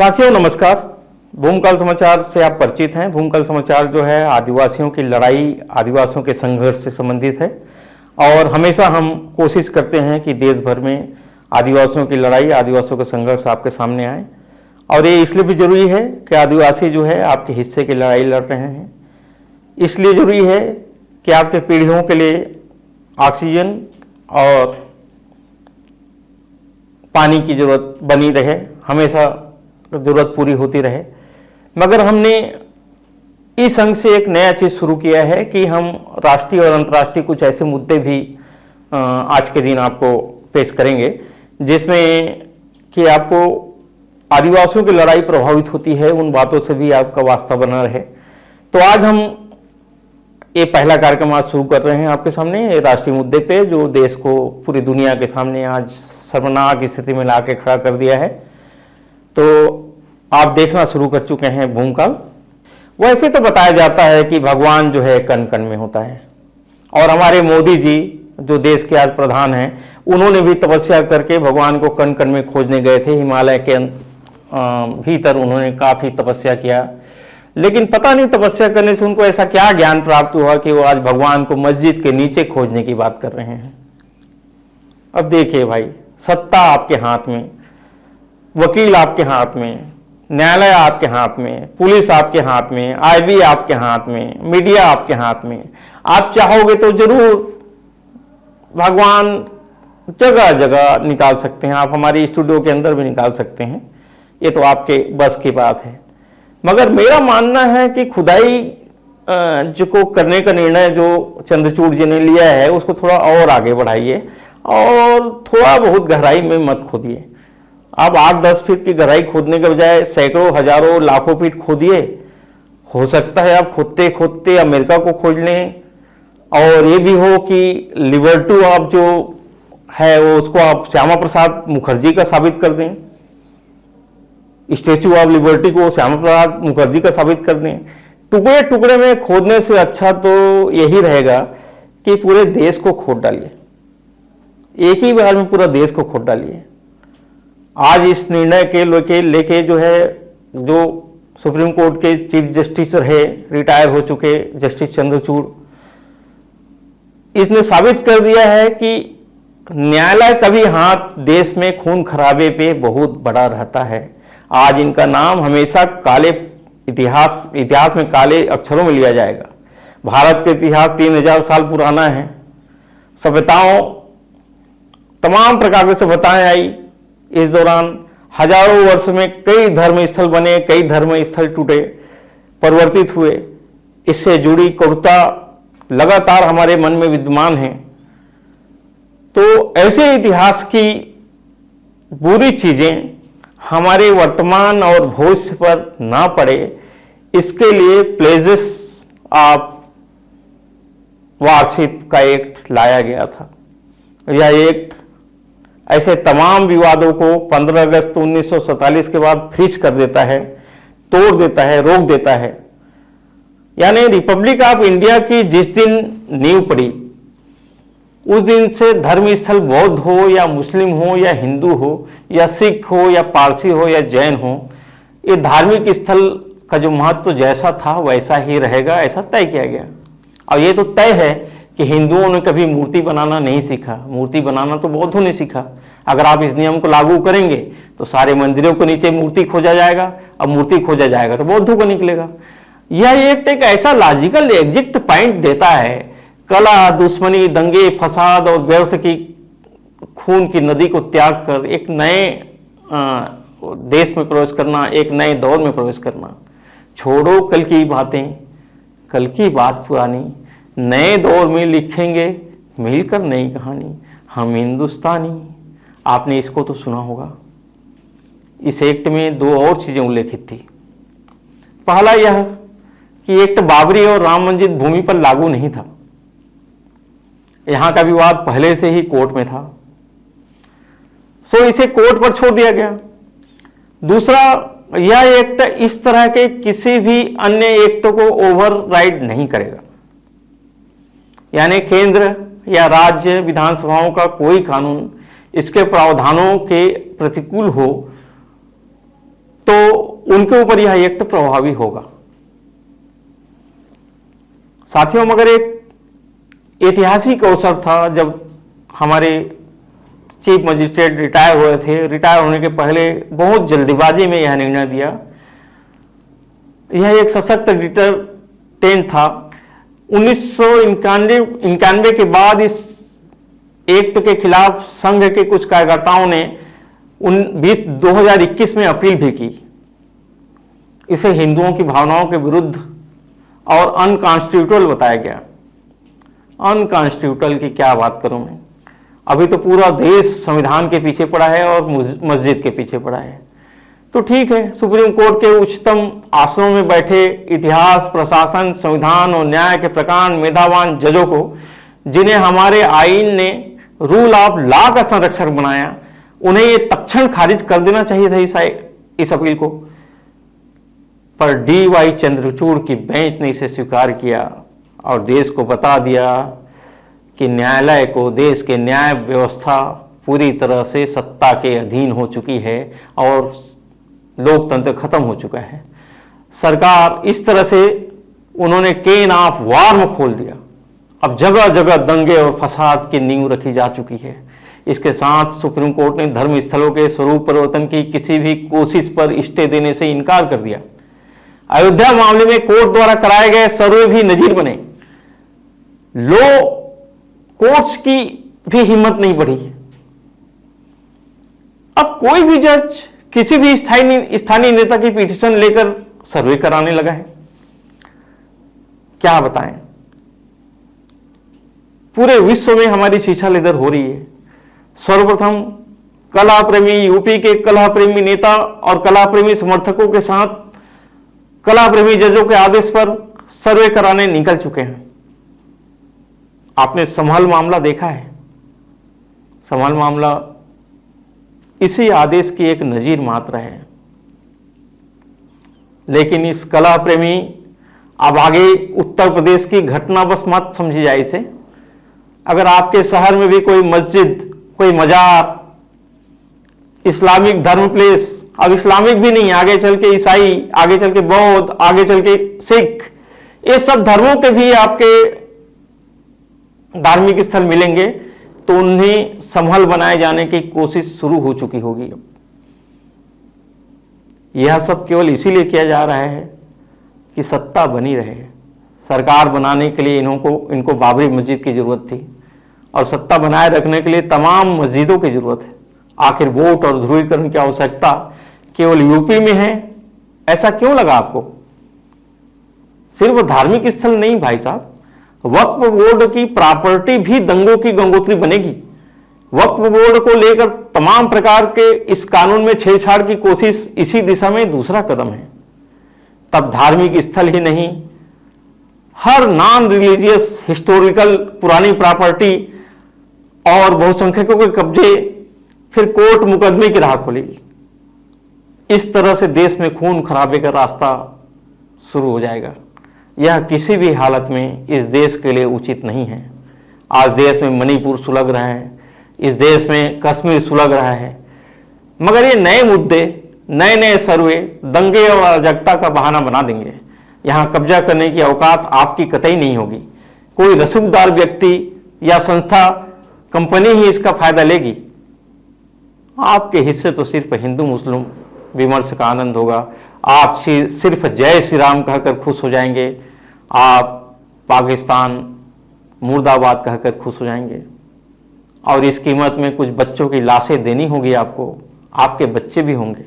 साथियों नमस्कार। भूमकाल समाचार से आप परिचित हैं। भूमकाल समाचार जो है आदिवासियों की लड़ाई, आदिवासियों के संघर्ष से संबंधित है और हमेशा हम कोशिश करते हैं कि देश भर में आदिवासियों की लड़ाई, आदिवासियों का संघर्ष आपके सामने आए। और ये इसलिए भी जरूरी है कि आदिवासी जो है आपके हिस्से की लड़ाई लड़ रहे हैं। इसलिए जरूरी है कि आपके पीढ़ियों के लिए ऑक्सीजन और पानी की जरूरत बनी रहे, हमेशा ज़रूरत पूरी होती रहे। मगर हमने इस अंग से एक नया चीज़ शुरू किया है कि हम राष्ट्रीय और अंतर्राष्ट्रीय कुछ ऐसे मुद्दे भी आज के दिन आपको पेश करेंगे जिसमें कि आपको आदिवासियों की लड़ाई प्रभावित होती है, उन बातों से भी आपका वास्ता बना रहे। तो आज हम ये पहला कार्यक्रम आज शुरू कर रहे हैं आपके सामने राष्ट्रीय मुद्दे पे, जो देश को पूरी दुनिया के सामने आज शर्मनाक स्थिति में ला के खड़ा कर दिया है। तो आप देखना शुरू कर चुके हैं भूमकाल। वैसे तो बताया जाता है कि भगवान जो है कण कण में होता है, और हमारे मोदी जी जो देश के आज प्रधान हैं, उन्होंने भी तपस्या करके भगवान को कण कण में खोजने गए थे। हिमालय के भीतर उन्होंने काफ़ी तपस्या किया, लेकिन पता नहीं तपस्या करने से उनको ऐसा क्या ज्ञान प्राप्त हुआ कि वो आज भगवान को मस्जिद के नीचे खोजने की बात कर रहे हैं। अब देखिए भाई, सत्ता आपके हाथ में, वकील आपके हाथ में, न्यायालय आपके हाथ में, पुलिस आपके हाथ में, आईबी आपके हाथ में, मीडिया आपके हाथ में। आप चाहोगे तो जरूर भगवान जगह जगह निकाल सकते हैं, आप हमारी स्टूडियो के अंदर भी निकाल सकते हैं, ये तो आपके बस की बात है। मगर मेरा मानना है कि खुदाई जो को करने का निर्णय जो चंद्रचूड़ जी ने लिया है उसको थोड़ा और आगे बढ़ाइए और थोड़ा बहुत गहराई में मत खोदिए। आप 8-10 फीट की गहराई खोदने के बजाय सैकड़ों, हजारों, लाखों फीट खोदिए। हो सकता है आप खोदते खोदते अमेरिका को खोज लें, और ये भी हो कि लिबर्टी आप जो है वो उसको आप श्यामा प्रसाद मुखर्जी का साबित कर दें, स्टैचू ऑफ लिबर्टी को श्यामा प्रसाद मुखर्जी का साबित कर दें। टुकड़े टुकड़े में खोदने से अच्छा तो यही रहेगा कि पूरे देश को खोद डालिए, एक ही बार में पूरा देश को खोद डालिए। आज इस निर्णय के लेके जो है, जो सुप्रीम कोर्ट के चीफ जस्टिस रहे, रिटायर हो चुके जस्टिस चंद्रचूड़, इसने साबित कर दिया है कि न्यायालय का भी हाथ देश में खून खराबे पे बहुत बड़ा रहता है। आज इनका नाम हमेशा काले इतिहास में काले अक्षरों में लिया जाएगा। भारत का इतिहास 3000 साल पुराना है। सभ्यताओं, तमाम प्रकार की सभ्यताएं आई। इस दौरान हजारों वर्ष में कई धर्म स्थल बने, कई धर्म स्थल टूटे, परिवर्तित हुए। इससे जुड़ी कटुता लगातार हमारे मन में विद्यमान है। तो ऐसे इतिहास की बुरी चीजें हमारे वर्तमान और भविष्य पर ना पड़े, इसके लिए प्लेजेस ऑफ वारशिप का एक्ट लाया गया था। यह एक्ट ऐसे तमाम विवादों को 15 अगस्त 1947 के बाद फ्रीज कर देता है, तोड़ देता है, रोक देता है। यानी रिपब्लिक ऑफ इंडिया की जिस दिन नींव पड़ी, उस दिन से धर्म स्थल बौद्ध हो या मुस्लिम हो या हिंदू हो या सिख हो या पारसी हो या जैन हो, ये धार्मिक स्थल का जो महत्व जैसा था वैसा ही रहेगा, ऐसा तय किया गया। और ये तो तय है कि हिंदुओं ने कभी मूर्ति बनाना नहीं सीखा, मूर्ति बनाना तो बौद्धों ने सीखा। अगर आप इस नियम को लागू करेंगे तो सारे मंदिरों के नीचे मूर्ति खोजा जाएगा, अब मूर्ति खोजा जाएगा तो बौद्धों को निकलेगा। यह एक ऐसा लॉजिकल एग्जिट पॉइंट देता है। कलह, दुश्मनी, दंगे, फसाद और व्यर्थ की खून की नदी को त्याग कर एक नए देश में प्रवेश करना, एक नए दौर में प्रवेश करना। छोड़ो कल की बातें, कल की बात पुरानी, नए दौर में लिखेंगे मिलकर नई कहानी, हम हिंदुस्तानी। आपने इसको तो सुना होगा। इस एक्ट में 2 और चीजें उल्लेखित थी। पहला यह कि एक्ट बाबरी और राम मंदिर भूमि पर लागू नहीं था। यहां का विवाद पहले से ही कोर्ट में था, सो इसे कोर्ट पर छोड़ दिया गया। दूसरा, यह एक्ट इस तरह के किसी भी अन्य एक्ट को ओवरराइड नहीं करेगा। यानी केंद्र या राज्य विधानसभाओं का कोई कानून इसके प्रावधानों के प्रतिकूल हो तो उनके ऊपर यह एक्ट प्रभावी होगा। साथियों, मगर एक ऐतिहासिक अवसर था जब हमारे चीफ मजिस्ट्रेट रिटायर हुए थे। रिटायर होने के पहले बहुत जल्दीबाजी में यह निर्णय दिया। यह एक सशक्त डिटरजेंट था। 1991 के बाद इस एक्ट के खिलाफ संघ के कुछ कार्यकर्ताओं ने 2021 में अपील भी की। इसे हिंदुओं की भावनाओं के विरुद्ध और अनकॉन्स्टिट्यूशनल बताया गया। अनकॉन्स्टिट्यूशनल की क्या बात करूं मैं, अभी तो पूरा देश संविधान के पीछे पड़ा है और मस्जिद के पीछे पड़ा है। तो ठीक है, सुप्रीम कोर्ट के उच्चतम आसनों में बैठे इतिहास, प्रशासन, संविधान और न्याय के प्रकांड मेधावान जजों को, जिन्हें हमारे आईन ने रूल ऑफ लॉ का संरक्षक बनाया, उन्हें यह तत्क्षण खारिज कर देना चाहिए था इस अपील को। पर DY चंद्रचूड़ की बेंच ने इसे स्वीकार किया और देश को बता दिया कि न्यायालय को, देश के न्याय व्यवस्था पूरी तरह से सत्ता के अधीन हो चुकी है और लोकतंत्र खत्म हो चुका है। सरकार इस तरह से उन्होंने केन ऑफ वार्म खोल दिया। अब जगह जगह दंगे और फसाद की नींव रखी जा चुकी है। इसके साथ सुप्रीम कोर्ट ने धर्म स्थलों के स्वरूप परिवर्तन की किसी भी कोशिश पर स्टे देने से इनकार कर दिया। अयोध्या मामले में कोर्ट द्वारा कराए गए सर्वे भी नजीर बने। लो कोर्ट्स की भी हिम्मत नहीं बढ़ी। अब कोई भी जज किसी भी स्थानीय नेता की पिटीशन लेकर सर्वे कराने लगा है। क्या बताएं, पूरे विश्व में हमारी शिक्षा इधर हो रही है। सर्वप्रथम कला प्रेमी, यूपी के कला प्रेमी नेता और कला प्रेमी समर्थकों के साथ कला प्रेमी जजों के आदेश पर सर्वे कराने निकल चुके हैं। आपने संभल मामला देखा है। संभल मामला इसी आदेश की एक नजीर मात्र है। लेकिन इस कला प्रेमी, अब आगे उत्तर प्रदेश की घटना बस मत समझी जाए इसे। अगर आपके शहर में भी कोई मस्जिद, कोई मजार, इस्लामिक धर्म प्लेस, अब इस्लामिक भी नहीं, आगे चल के ईसाई, आगे चल के बौद्ध, आगे चल के सिख, ये सब धर्मों के भी आपके धार्मिक स्थल मिलेंगे, तो उन्हें संभल बनाए जाने की कोशिश शुरू हो चुकी होगी। अब यह सब केवल इसीलिए किया जा रहा है कि सत्ता बनी रहे। सरकार बनाने के लिए इनको बाबरी मस्जिद की जरूरत थी और सत्ता बनाए रखने के लिए तमाम मस्जिदों की जरूरत है। आखिर वोट और ध्रुवीकरण की आवश्यकता केवल यूपी में है, ऐसा क्यों लगा आपको? सिर्फ धार्मिक स्थल नहीं भाई साहब, वक्फ बोर्ड की प्रॉपर्टी भी दंगों की गंगोत्री बनेगी। वक्फ बोर्ड को लेकर तमाम प्रकार के इस कानून में छेड़छाड़ की कोशिश इसी दिशा में दूसरा कदम है। तब धार्मिक स्थल ही नहीं, हर नॉन रिलीजियस हिस्टोरिकल पुरानी प्रॉपर्टी और बहुसंख्यकों के कब्जे फिर कोर्ट मुकदमे की राह खोलेगी। इस तरह से देश में खून खराबे का रास्ता शुरू हो जाएगा। यह किसी भी हालत में इस देश के लिए उचित नहीं है। आज देश में मणिपुर सुलग रहा है, इस देश में कश्मीर सुलग रहा है, मगर ये नए मुद्दे, नए नए सर्वे दंगे और अराजकता का बहाना बना देंगे। यहां कब्जा करने की औकात आपकी कतई नहीं होगी। कोई रसूखदार व्यक्ति या संस्था, कंपनी ही इसका फायदा लेगी। आपके हिस्से तो सिर्फ हिंदू मुस्लिम विमर्श का आनंद होगा। आप सिर्फ जय श्री राम कहकर खुश हो जाएंगे, आप पाकिस्तान मुर्दाबाद कहकर खुश हो जाएंगे, और इस कीमत में कुछ बच्चों की लाशें देनी होगी आपको, आपके बच्चे भी होंगे।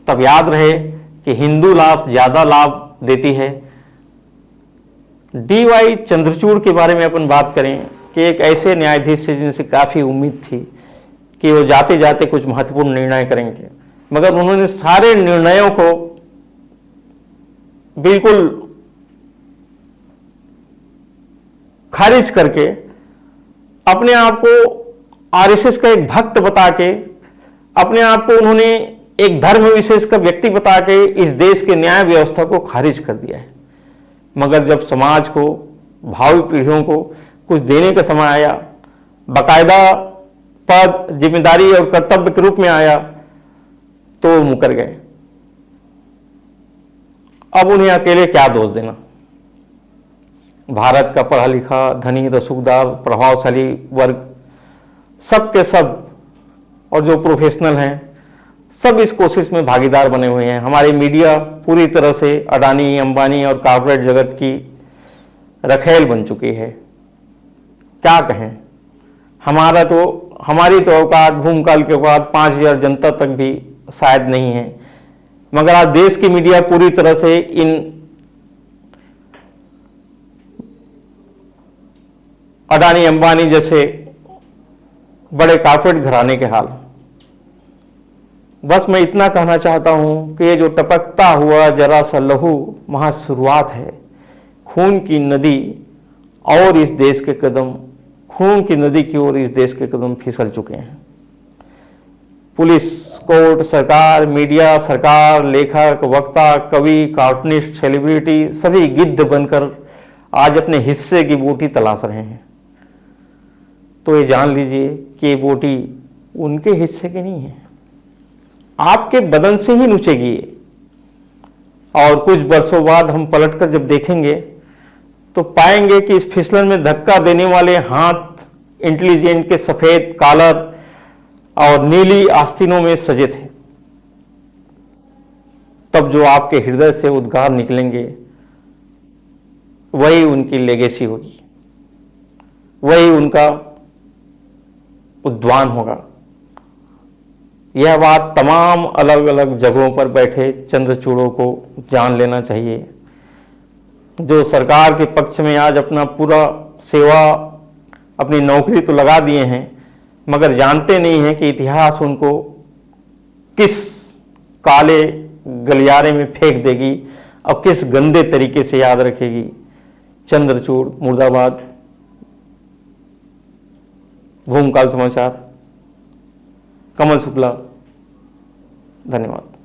तब याद रहे कि हिंदू लाश ज्यादा लाभ देती है। DY चंद्रचूड़ के बारे में अपन बात करें कि एक ऐसे न्यायाधीश से जिनसे काफी उम्मीद थी कि वो जाते जाते कुछ महत्वपूर्ण निर्णय करेंगे, मगर उन्होंने सारे निर्णयों को बिल्कुल खारिज करके अपने आप को RSS का एक भक्त बता के, अपने आप को उन्होंने एक धर्म विशेष का व्यक्ति बता के इस देश के न्याय व्यवस्था को खारिज कर दिया है। मगर जब समाज को, भावी पीढ़ियों को कुछ देने का समय आया, बाकायदा पद, जिम्मेदारी और कर्तव्य के रूप में आया, तो मुकर गए। अब उन्हें अकेले क्या दोष देना। भारत का पढ़ा लिखा, धनी, रसूखदार, प्रभावशाली वर्ग, सब के सब और जो प्रोफेशनल हैं, सब इस कोशिश में भागीदार बने हुए हैं। हमारी मीडिया पूरी तरह से अडानी, अंबानी और कॉर्पोरेट जगत की रखेल बन चुकी है। क्या कहें, हमारी तो औकात भूमकाल के बाद 5000 जनता तक भी शायद नहीं है, मगर आज देश की मीडिया पूरी तरह से इन अडानी, अंबानी जैसे बड़े कॉर्पोरेट घराने के हाल। बस मैं इतना कहना चाहता हूं कि ये जो टपकता हुआ जरा सा लहू वहां शुरुआत है। खून की नदी और इस देश के कदम, खून की नदी की ओर इस देश के कदम फिसल चुके हैं। पुलिस, कोर्ट, सरकार, मीडिया, सरकार, लेखक, वक्ता, कवि, कार्टूनिस्ट, सेलिब्रिटी सभी गिद्ध बनकर आज अपने हिस्से की बूटी तलाश रहे हैं। तो ये जान लीजिए कि ये बूटी उनके हिस्से की नहीं है, आपके बदन से ही नुचेगी। और कुछ वर्षों बाद हम पलटकर जब देखेंगे तो पाएंगे कि इस फिसलन में धक्का देने वाले हाथ इंटेलिजेंट के सफेद कॉलर और नीली आस्तीनों में सजे थे। तब जो आपके हृदय से उद्गार निकलेंगे वही उनकी लेगेसी होगी, वही उनका उद्यान होगा। यह बात तमाम अलग अलग जगहों पर बैठे चंद्रचूड़ों को जान लेना चाहिए, जो सरकार के पक्ष में आज अपना पूरा सेवा, अपनी नौकरी तो लगा दिए हैं, मगर जानते नहीं हैं कि इतिहास उनको किस काले गलियारे में फेंक देगी और किस गंदे तरीके से याद रखेगी। चंद्रचूड़ मुर्दाबाद। भूमकाल समाचार, कमल शुक्ला। धन्यवाद।